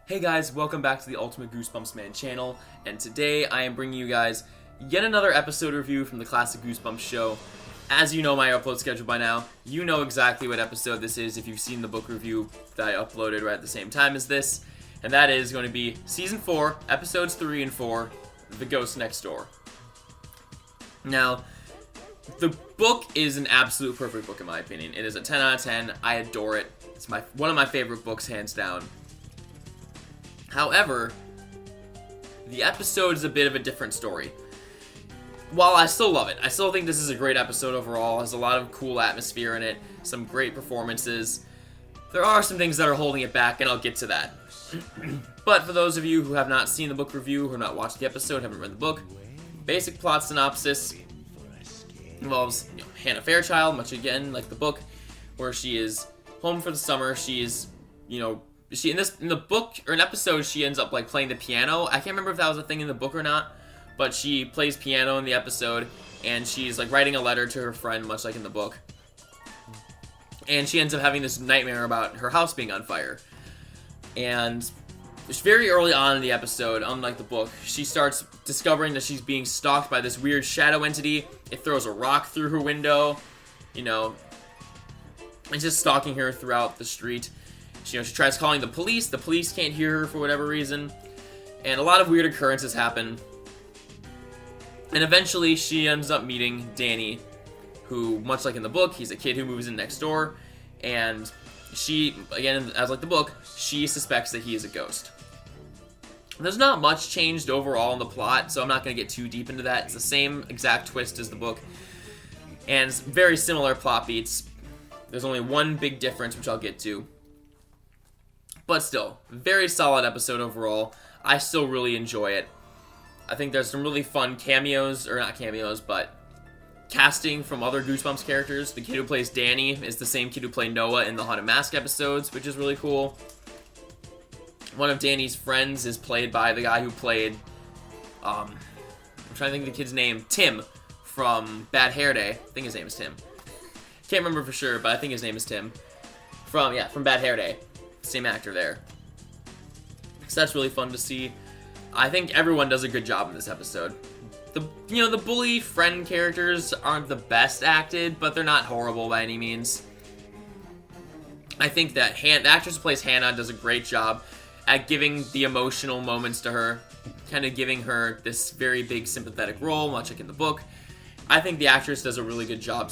Hey guys, welcome back to the Ultimate Goosebumps Man channel, and today I am bringing you guys yet another episode review from the classic Goosebumps show. As you know my upload schedule by now, you know exactly what episode this is if you've seen the book review that I uploaded right at the same time as this, and that is going to be Season 4, Episodes 3 and 4, The Ghost Next Door. Now, the book is an absolute perfect book in my opinion. It is a 10 out of 10, I adore it, it's one of my favorite books hands down. However, the episode is a bit of a different story. While I still love it, I still think this is a great episode overall. It has a lot of cool atmosphere in it, some great performances. There are some things that are holding it back, and I'll get to that. But for those of you who have not seen the book review, who have not watched the episode, haven't read the book, basic plot synopsis involves Hannah Fairchild, much again like the book, where she is home for the summer. She is, she in the book or an episode she ends up like playing the piano. I can't remember if that was a thing in the book or not, but she plays piano in the episode, and she's like writing a letter to her friend, much like in the book. And she ends up having this nightmare about her house being on fire. And it's very early on in the episode, unlike the book, she starts discovering that she's being stalked by this weird shadow entity. It throws a rock through her window, it's just stalking her throughout the street. She tries calling the police can't hear her for whatever reason, and a lot of weird occurrences happen. And eventually she ends up meeting Danny, who, much like in the book, he's a kid who moves in next door, and she, again, as like the book, she suspects that he is a ghost. There's not much changed overall in the plot, so I'm not going to get too deep into that. It's the same exact twist as the book, and it's very similar plot beats. There's only one big difference, which I'll get to. But still, very solid episode overall. I still really enjoy it. I think there's some really fun cameos, or not cameos, but casting from other Goosebumps characters. The kid who plays Danny is the same kid who played Noah in the Haunted Mask episodes, which is really cool. One of Danny's friends is played by the guy who played, I'm trying to think of the kid's name, Tim, from Bad Hair Day. I think his name is Tim. Can't remember for sure, but I think his name is Tim. From Bad Hair Day. Same actor there. So that's really fun to see. I think everyone does a good job in this episode. The bully friend characters aren't the best acted, but they're not horrible by any means. I think that the actress who plays Hannah does a great job at giving the emotional moments to her, kind of giving her this very big sympathetic role, much like in the book. I think the actress does a really good job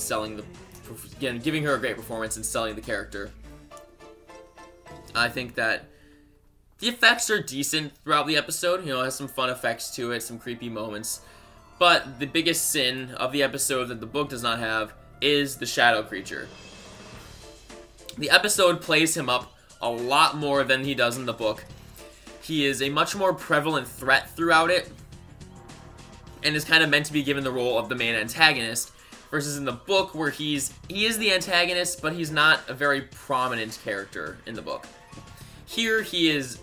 giving her a great performance and selling the character. I think that the effects are decent throughout the episode. It has some fun effects to it, some creepy moments. But the biggest sin of the episode that the book does not have is the shadow creature. The episode plays him up a lot more than he does in the book. He is a much more prevalent threat throughout it, and is kind of meant to be given the role of the main antagonist, versus in the book where he is the antagonist, but he's not a very prominent character in the book. Here he is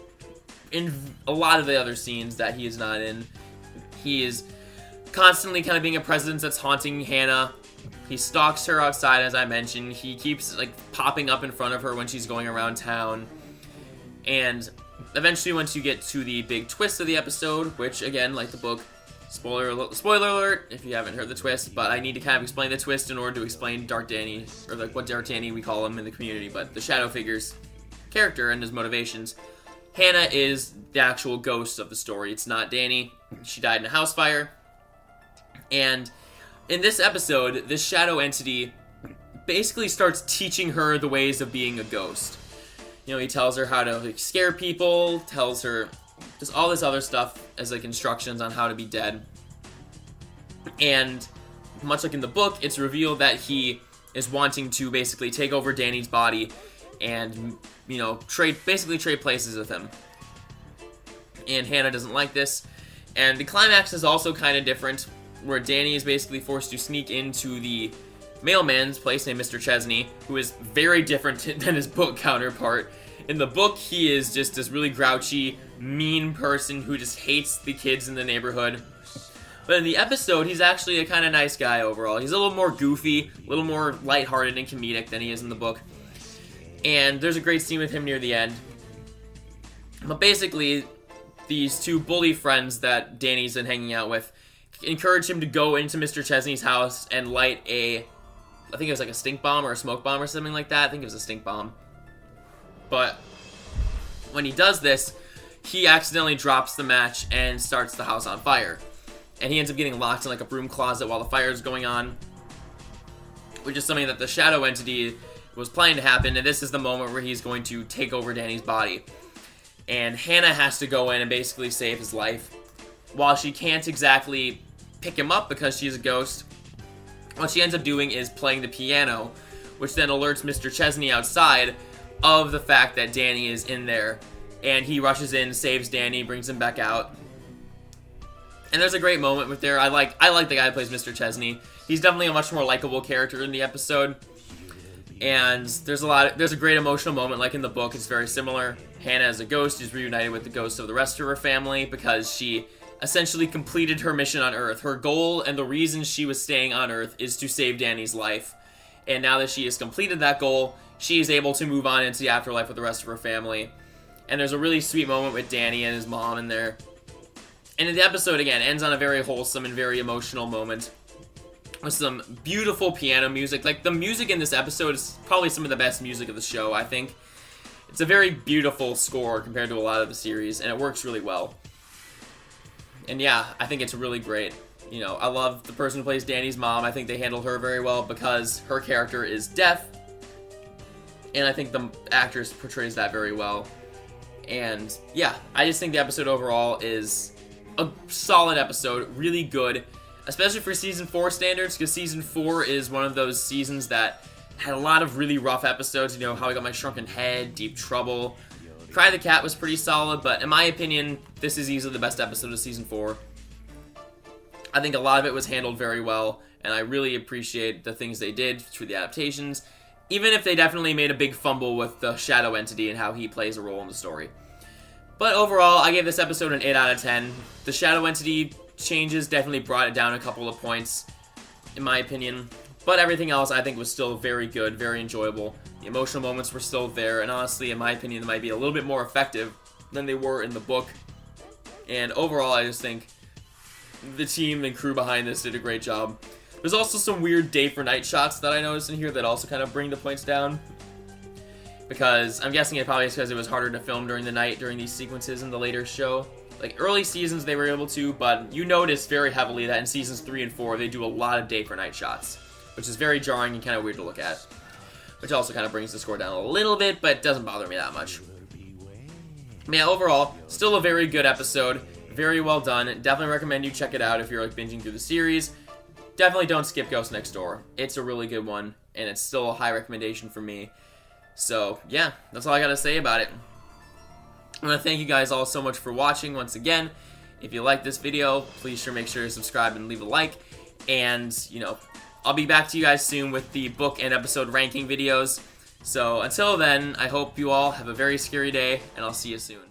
in a lot of the other scenes that he is not in. He is constantly kind of being a presence that's haunting Hannah. He stalks her outside, as I mentioned. He keeps popping up in front of her when she's going around town. And eventually, once you get to the big twist of the episode, which again, like the book, spoiler alert if you haven't heard the twist, but I need to kind of explain the twist in order to explain Dark Danny, or what Dark Danny we call him in the community, but the Shadow Figure's character and his motivations. Hannah is the actual ghost of the story. It's not Danny. She died in a house fire. And in this episode, this shadow entity basically starts teaching her the ways of being a ghost. He tells her how to scare people, tells her just all this other stuff as instructions on how to be dead. And much like in the book, it's revealed that he is wanting to basically take over Danny's body and trade places with him. And Hannah doesn't like this. And the climax is also kind of different, where Danny is basically forced to sneak into the mailman's place named Mr. Chesney, who is very different than his book counterpart. In the book, he is just this really grouchy, mean person who just hates the kids in the neighborhood. But in the episode, he's actually a kind of nice guy overall. He's a little more goofy, a little more lighthearted and comedic than he is in the book. And there's a great scene with him near the end But basically, these two bully friends that Danny's been hanging out with encourage him to go into Mr. Chesney's house and light I think it was like a stink bomb or a smoke bomb or something like that. I think it was a stink bomb. But when he does this, he accidentally drops the match and starts the house on fire. And he ends up getting locked in like a broom closet while the fire is going on, which is something that the shadow entity was planning to happen. And this is the moment where he's going to take over Danny's body. And Hannah has to go in and basically save his life. While she can't exactly pick him up because she's a ghost, what she ends up doing is playing the piano, which then alerts Mr. Chesney outside of the fact that Danny is in there. And he rushes in, saves Danny, brings him back out. And there's a great moment with there. I like the guy who plays Mr. Chesney. He's definitely a much more likable character in the episode. And there's a great emotional moment, like in the book. It's very similar. Hannah, as a ghost, is reunited with the ghost of the rest of her family because she essentially completed her mission on Earth. Her goal and the reason she was staying on Earth is to save Danny's life. And now that she has completed that goal, she is able to move on into the afterlife with the rest of her family. And there's a really sweet moment with Danny and his mom in there. And the episode, again, ends on a very wholesome and very emotional moment with some beautiful piano music. Like, the music in this episode is probably some of the best music of the show, I think. It's a very beautiful score compared to a lot of the series, and it works really well. And yeah, I think it's really great. You know, I love the person who plays Danny's mom. I think they handled her very well because her character is deaf. And I think the actress portrays that very well. And yeah, I just think the episode overall is a solid episode, really good, especially for Season 4 standards, because Season 4 is one of those seasons that had a lot of really rough episodes. You know, How I Got My Shrunken Head, Deep Trouble. Cry the Cat was pretty solid, but in my opinion, this is easily the best episode of Season 4. I think a lot of it was handled very well, and I really appreciate the things they did through the adaptations, even if they definitely made a big fumble with the shadow entity and how he plays a role in the story. But overall, I gave this episode an 8 out of 10. The shadow entity changes definitely brought it down a couple of points, in my opinion. But everything else, I think, was still very good, very enjoyable. The emotional moments were still there, and honestly, in my opinion, they might be a little bit more effective than they were in the book. And overall, I just think the team and crew behind this did a great job. There's also some weird day for night shots that I noticed in here that also kind of bring the points down. Because I'm guessing it probably is because it was harder to film during the night during these sequences in the later show. Like, early seasons they were able to, but you notice very heavily that in seasons 3 and 4 they do a lot of day for night shots, which is very jarring and kind of weird to look at. Which also kind of brings the score down a little bit, but it doesn't bother me that much. Yeah, overall, still a very good episode. Very well done. Definitely recommend you check it out if you're like binging through the series. Definitely don't skip Ghost Next Door. It's a really good one, and it's still a high recommendation for me. So, yeah, that's all I gotta say about it. I want to thank you guys all so much for watching once again. If you like this video, please make sure to subscribe and leave a like. And, you know, I'll be back to you guys soon with the book and episode ranking videos. So, until then, I hope you all have a very scary day, and I'll see you soon.